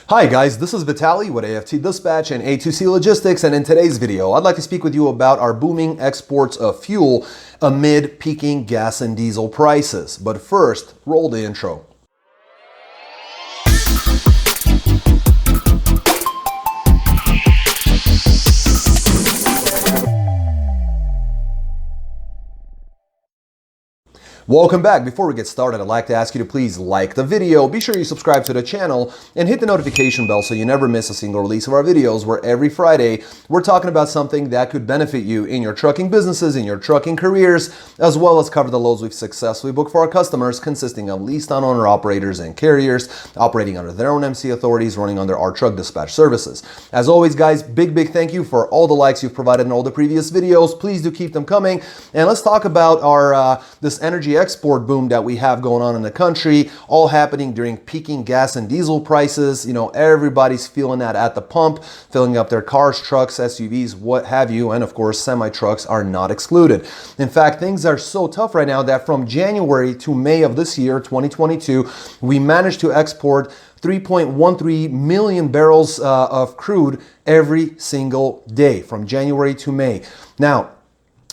Hi guys, this is Vitaly with AFT Dispatch and A2C Logistics, and in today's video, I'd like to speak with you about our booming exports of fuel amid peaking gas and diesel prices. But first, roll the intro. Welcome back. Before we get started, I'd like to ask you to please like the video, be sure you subscribe to the channel, and hit the notification bell so you never miss a single release of our videos, where every Friday we're talking about something that could benefit you in your trucking businesses, in your trucking careers, as well as cover the loads we've successfully booked for our customers, consisting of leased on-owner operators and carriers operating under their own MC authorities, running under our truck dispatch services. As always, guys, big thank you for all the likes you've provided in all the previous videos. Please do keep them coming. And let's talk about our this energy export boom that we have going on in the country, all happening during peaking gas and diesel prices. You know, everybody's feeling that at the pump, filling up their cars, trucks, SUVs, what have you, and of course semi-trucks are not excluded. In fact, things are so tough right now that from January to May of this year, 2022, we managed to export 3.13 million barrels of crude every single day from January to May. Now,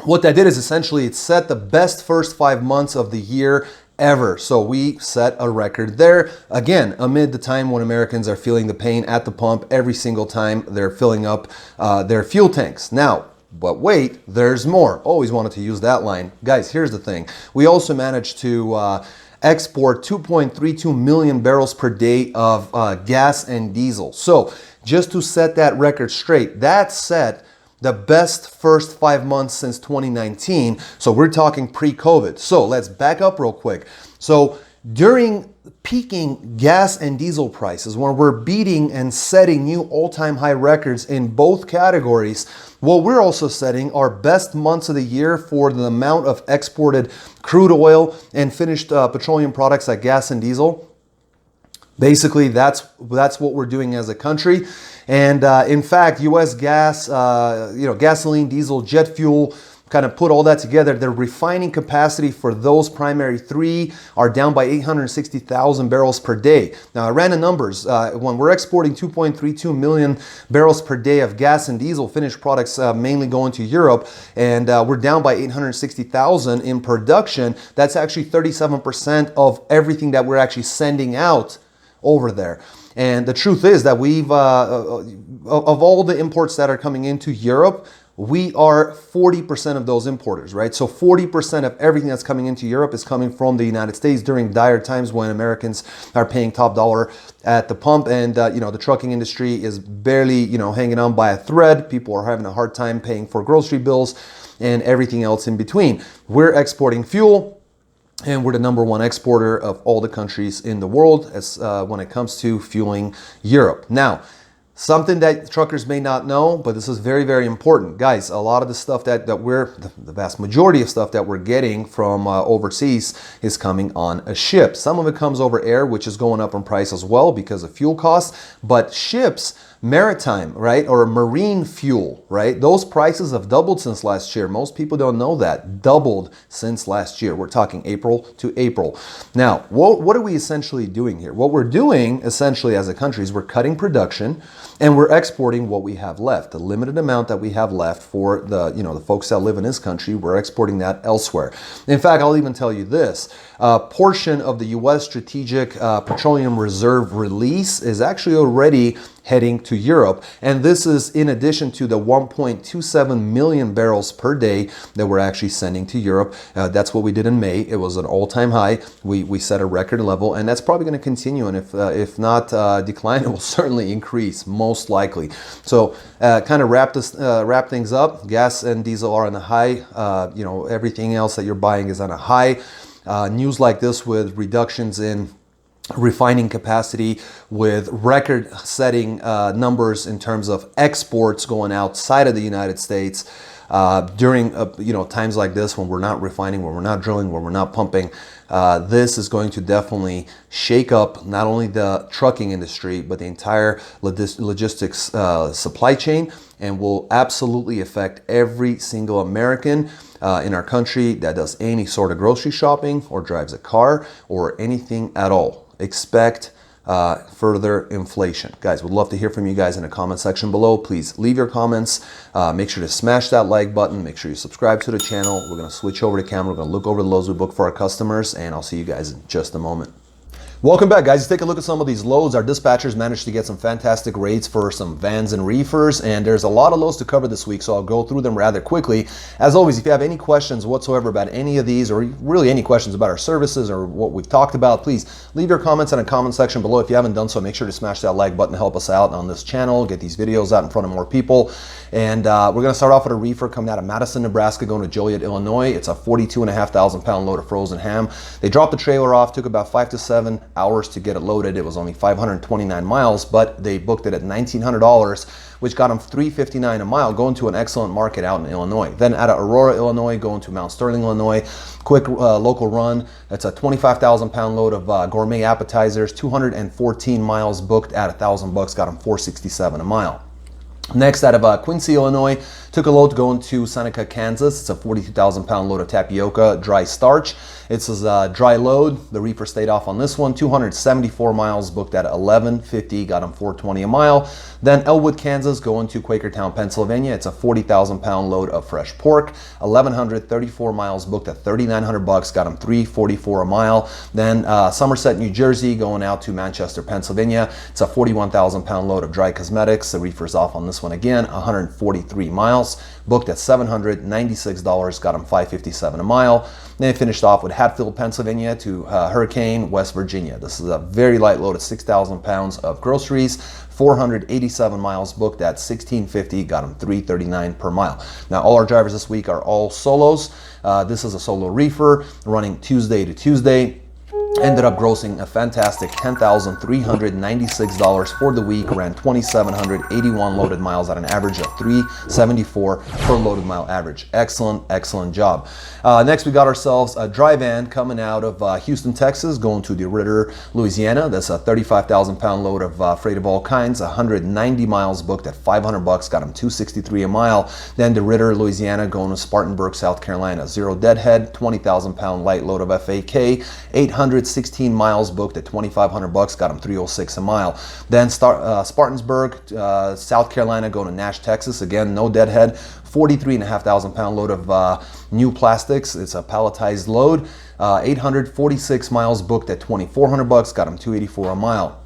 what that did is essentially it set the best first 5 months of the year ever. So we set a record there, again, amid the time when Americans are feeling the pain at the pump every single time they're filling up their fuel tanks. Now, but wait, there's more. Always wanted to use that line. Guys, here's the thing. We also managed to export 2.32 million barrels per day of gas and diesel. So just to set that record straight, that set the best first 5 months since 2019. So we're talking pre-COVID. So let's back up real quick. So during peaking gas and diesel prices, when we're beating and setting new all-time high records in both categories, well, we're also setting our best months of the year for the amount of exported crude oil and finished petroleum products like gas and diesel. Basically, that's what we're doing as a country. And in fact, U.S. gas, gasoline, diesel, jet fuel, kind of put all that together, the refining capacity for those primary three are down by 860,000 barrels per day. Now, I ran the numbers. When we're exporting 2.32 million barrels per day of gas and diesel finished products, mainly going to Europe, and we're down by 860,000 in production, that's actually 37% of everything that we're actually sending out over there. And the truth is that we've, of all the imports that are coming into Europe, we are 40% of those importers, right? So 40% of everything that's coming into Europe is coming from the United States during dire times when Americans are paying top dollar at the pump. And, the trucking industry is barely, hanging on by a thread. People are having a hard time paying for grocery bills and everything else in between. We're exporting fuel, and we're the number one exporter of all the countries in the world as when it comes to fueling Europe. Now, something that truckers may not know, but this is very important. Guys, a lot of the stuff that the vast majority of stuff that we're getting from overseas is coming on a ship. Some of it comes over air, which is going up in price as well because of fuel costs, but ships, maritime, right, or marine fuel, right, those prices have doubled since last year. Most people don't know that. Doubled since last year. We're talking April to April. Now, what are we essentially doing here? What we're doing essentially as a country is we're cutting production and we're exporting what we have left. The limited amount that we have left for the folks that live in this country, we're exporting that elsewhere. In fact, I'll even tell you this. A portion of the U.S. Strategic Petroleum Reserve Release is actually already heading to Europe. And this is in addition to the 1.27 million barrels per day that we're actually sending to Europe. That's what we did in May. It was an all-time high. We set a record level, and that's probably going to continue. And if not decline, it will certainly increase, most likely. So kind of wrap things up. Gas and diesel are on a high. Everything else that you're buying is on a high. News like this with reductions in refining capacity, with record-setting numbers in terms of exports going outside of the United States during times like this when we're not refining, when we're not drilling, when we're not pumping. This is going to definitely shake up not only the trucking industry, but the entire logistics supply chain, and will absolutely affect every single American in our country that does any sort of grocery shopping or drives a car or anything at all. Expect further inflation. Guys, would love to hear from you guys in the comment section below. Please leave your comments. Make sure to smash that like button. Make sure you subscribe to the channel. We're going to switch over to camera. We're going to look over the loads we book for our customers, and I'll see you guys in just a moment. Welcome back, guys. Let's take a look at some of these loads. Our dispatchers managed to get some fantastic rates for some vans and reefers, and there's a lot of loads to cover this week, so I'll go through them rather quickly. As always, if you have any questions whatsoever about any of these, or really any questions about our services or what we've talked about, please leave your comments in the comment section below. If you haven't done so, make sure to smash that like button to help us out on this channel, get these videos out in front of more people. And we're going to start off with a reefer coming out of Madison, Nebraska, going to Joliet, Illinois. It's a 42,500 pound load of frozen ham. They dropped the trailer off, took about 5 to 7 hours to get it loaded. It was only 529 miles, but they booked it at $1,900, which got them $359 a mile, going to an excellent market out in Illinois. Then out of Aurora, Illinois, going to Mount Sterling, Illinois. Quick local run. It's a 25,000 pound load of gourmet appetizers, 214 miles booked at $1,000, got them $467 a mile. Next, out of Quincy, Illinois, took a load going to Seneca, Kansas. It's a 42,000 pound load of tapioca, dry starch. It's a dry load. The reefer stayed off on this one. 274 miles booked at $11.50, got them $420 a mile. Then Elwood, Kansas, going to Quakertown, Pennsylvania. It's a 40,000 pound load of fresh pork. 1,134 miles booked at $3,900, got them $344 a mile. Then Somerset, New Jersey, going out to Manchester, Pennsylvania. It's a 41,000 pound load of dry cosmetics. The reefer's off on this one again. 143 miles booked at $796, got them $557 a mile. Then they finished off with Hatfield, Pennsylvania to Hurricane, West Virginia. This is a very light load of 6,000 pounds of groceries. 487 miles booked at $1,650, got them $339 per mile. Now, all our drivers this week are all solos. This is a solo reefer running Tuesday to Tuesday. Ended up grossing a fantastic $10,396 for the week, ran 2,781 loaded miles at an average of 374 per loaded mile average. Excellent, excellent job. Next, we got ourselves a dry van coming out of Houston, Texas, going to DeRidder, Louisiana. That's a 35,000 pound load of freight of all kinds, 190 miles booked at $500, got them $263 a mile. Then DeRidder, Louisiana, going to Spartanburg, South Carolina, zero deadhead, 20,000 pound light load of FAK, 816 miles booked at $2,500, got them $306 a mile. Then Spartanburg, South Carolina, going to Nash, Texas. Again, no deadhead. 43,500 pound load of new plastics. It's a palletized load. 846 miles booked at $2,400, got them $284 a mile.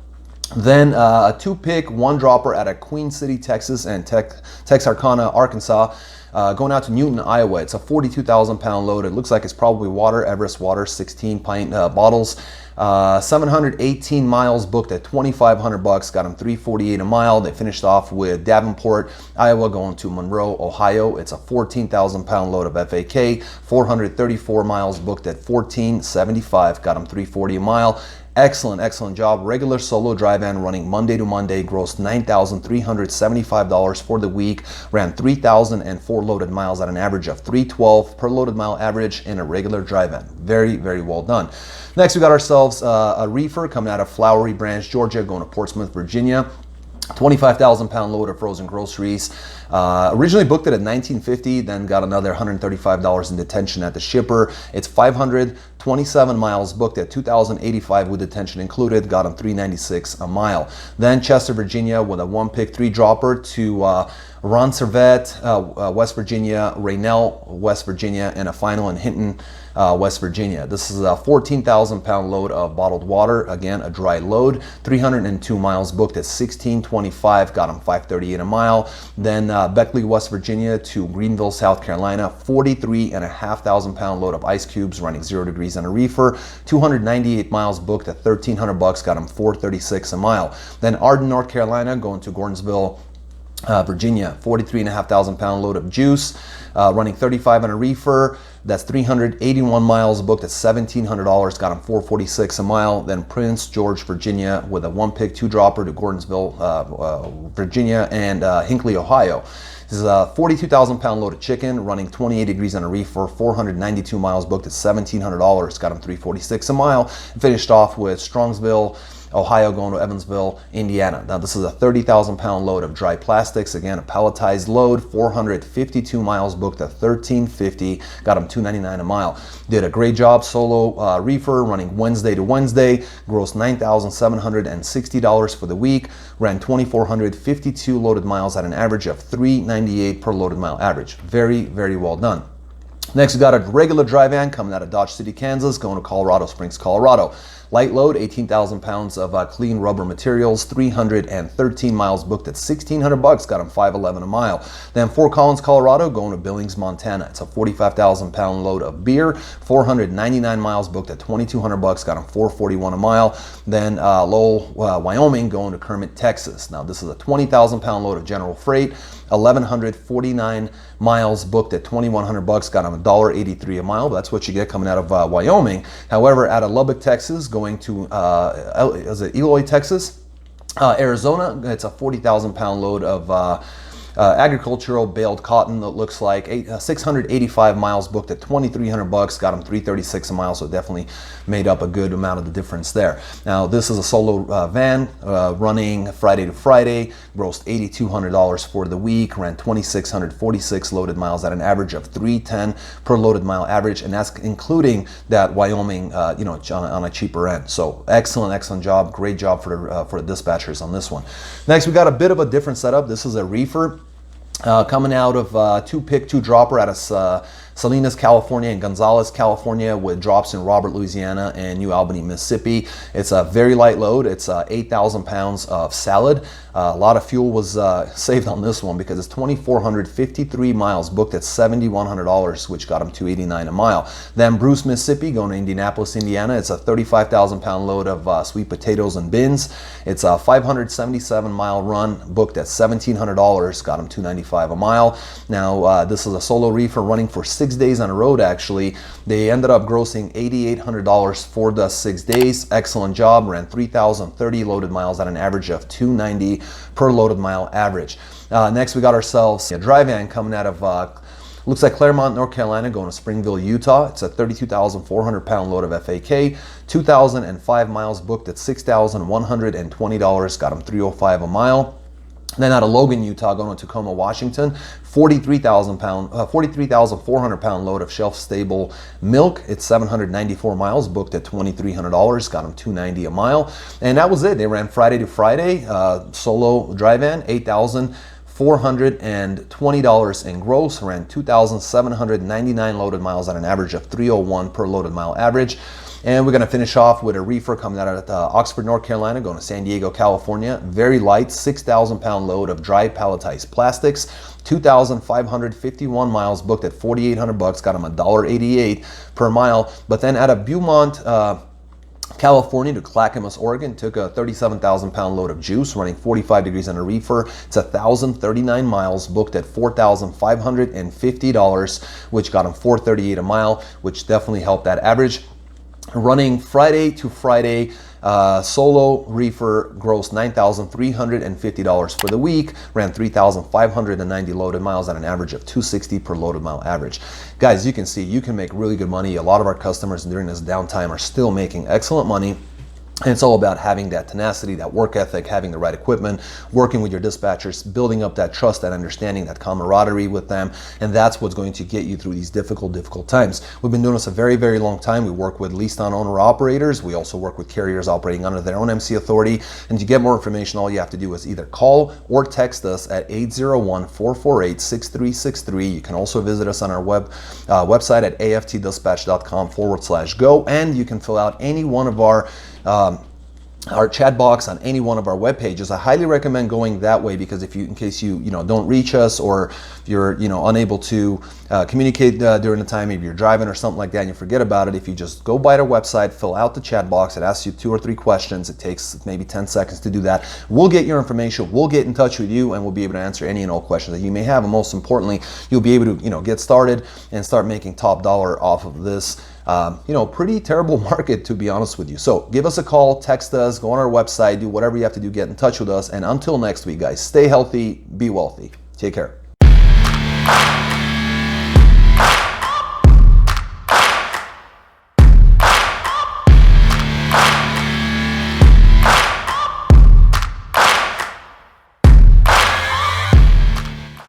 Then a 2-pick, 1-dropper out of Queen City, Texas, and Texarkana, Arkansas. Going out to Newton, Iowa. It's a 42,000 pound load. It looks like it's probably water, Everest water, 16 pint bottles. 718 miles booked at $2,500, got them $348 a mile. They finished off with Davenport, Iowa, going to Monroe, Ohio. It's a 14,000 pound load of FAK. 434 miles booked at $1,475, got them $340 a mile. Excellent, excellent job. Regular solo dry van running Monday to Monday, grossed $9,375 for the week, ran 3,004 loaded miles at an average of 312 per loaded mile average in a regular dry van. Very, very well done. Next, we got ourselves a reefer coming out of Flowery Branch, Georgia, going to Portsmouth, Virginia. 25,000 pound load of frozen groceries. Originally booked it at $1,950, then got another $135 in detention at the shipper. It's 527 miles booked at $2,085 with detention included, got them $396 a mile. Then Chester, Virginia, with a 1-pick 3-dropper to Ron Servette, West Virginia, Raynell, West Virginia, and a final in Hinton, West Virginia. This is a 14,000 pound load of bottled water. Again, a dry load. 302 miles booked at $1,625, got them $538 a mile. Then Beckley, West Virginia to Greenville, South Carolina. 43,500 pound load of ice cubes running 0 degrees on a reefer. 298 miles booked at $1,300, got them $436 a mile. Then Arden, North Carolina, going to Gordonsville, Virginia. 43,500 pound load of juice, running 35 on a reefer. That's 381 miles booked at $1,700, got them $446 a mile. Then Prince George, Virginia, with a 1-pick 2-dropper to Gordonsville, Virginia, and Hinckley, Ohio. This is a 42,000 pound load of chicken, running 28 degrees on a reefer, 492 miles booked at $1,700, got them $346 a mile. And finished off with Strongsville, Ohio going to Evansville, Indiana. Now this is a 30,000 pound load of dry plastics. Again, a palletized load, 452 miles booked at $13.50, got them $2.99 a mile. Did a great job, solo reefer, running Wednesday to Wednesday, grossed $9,760 for the week, ran 2,452 loaded miles at an average of $3.98 per loaded mile average. Very, very well done. Next, we got a regular dry van coming out of Dodge City, Kansas, going to Colorado Springs, Colorado. Light load, 18,000 pounds of clean rubber materials, 313 miles booked at $1,600, got them $5.11 a mile. Then Fort Collins, Colorado, going to Billings, Montana. It's a 45,000 pound load of beer, 499 miles booked at $2,200, got them $4.41 a mile. Then Lowell, Wyoming, going to Kermit, Texas. Now this is a 20,000 pound load of general freight, 1,149 miles booked at $2,100, got them $1.83 a mile. That's what you get coming out of Wyoming. However, out of Lubbock, Texas, going to Eloy, Texas, Arizona, it's a 40,000 pound load of agricultural baled cotton that looks like 685 miles booked at $2,300, got them $3.36 a mile, so definitely made up a good amount of the difference there. Now this is a solo van running Friday to Friday, grossed $8,200 for the week, ran 2,646 loaded miles at an average of $3.10 per loaded mile average, and that's including that Wyoming, on a cheaper end. So excellent job, great job for the dispatchers on this one. Next, we got a bit of a different setup. This is a reefer. Coming out of two pick, two dropper out of Salinas, California and Gonzales, California, with drops in Robert, Louisiana and New Albany, Mississippi. It's a very light load. It's 8,000 pounds of salad. A lot of fuel was saved on this one because it's 2,453 miles booked at $7,100, which got them $2.89 a mile. Then Bruce, Mississippi, going to Indianapolis, Indiana. It's a 35,000 pound load of sweet potatoes and beans. It's a 577 mile run booked at $1,700, got them $2.95 a mile. Now this is a solo reefer running for 6 days on the road. Actually, they ended up grossing $8,800 for the 6 days. Excellent job. Ran 3,030 loaded miles at an average of $2.90 per loaded mile average. Next, we got ourselves a dry van coming out of looks like Claremont, North Carolina, going to Springville, Utah. It's a 32,400 pound load of FAK, 2,005 miles booked at $6,120, got them $3.05 a mile. Then out of Logan, Utah, going to Tacoma, Washington, 43,400 pound load of shelf-stable milk. It's 794 miles booked at $2,300, got them $2.90 a mile. And that was it. They ran Friday to Friday, solo dry van, $8,420 in gross, ran 2,799 loaded miles at an average of $3.01 per loaded mile average. And we're going to finish off with a reefer coming out of Oxford, North Carolina, going to San Diego, California. Very light, 6,000 pound load of dry palletized plastics, 2,551 miles booked at $4,800, got them $1.88 per mile. But then out of Beaumont, California to Clackamas, Oregon, took a 37,000 pound load of juice running 45 degrees on a reefer. It's 1,039 miles booked at $4,550, which got them $4.38 a mile, which definitely helped that average. Running Friday to Friday, solo reefer grossed $9,350 for the week, ran 3,590 loaded miles at an average of $260 per loaded mile average. Guys, you can see you can make really good money. A lot of our customers during this downtime are still making excellent money. And it's all about having that tenacity, that work ethic, having the right equipment, working with your dispatchers, building up that trust, that understanding, that camaraderie with them. And that's what's going to get you through these difficult times. We've been doing this a very, very long time. We work with leased on owner operators. We also work with carriers operating under their own MC authority. And to get more information, all you have to do is either call or text us at 801-448-6363. You can also visit us on our website at aftdispatch.com/go. And you can fill out any one of our chat box on any one of our web pages. I highly recommend going that way because in case you don't reach us, or you're unable to communicate during the time, maybe you're driving or something like that and you forget about it, if you just go by our website, fill out the chat box, it asks you 2 or 3 questions, it takes maybe 10 seconds to do that. We'll get your information, we'll get in touch with you, and we'll be able to answer any and all questions that you may have. And most importantly, you'll be able to get started and start making top dollar off of this pretty terrible market, to be honest with you. So give us a call, text us, go on our website, do whatever you have to do, get in touch with us. And until next week, guys, stay healthy, be wealthy. Take care.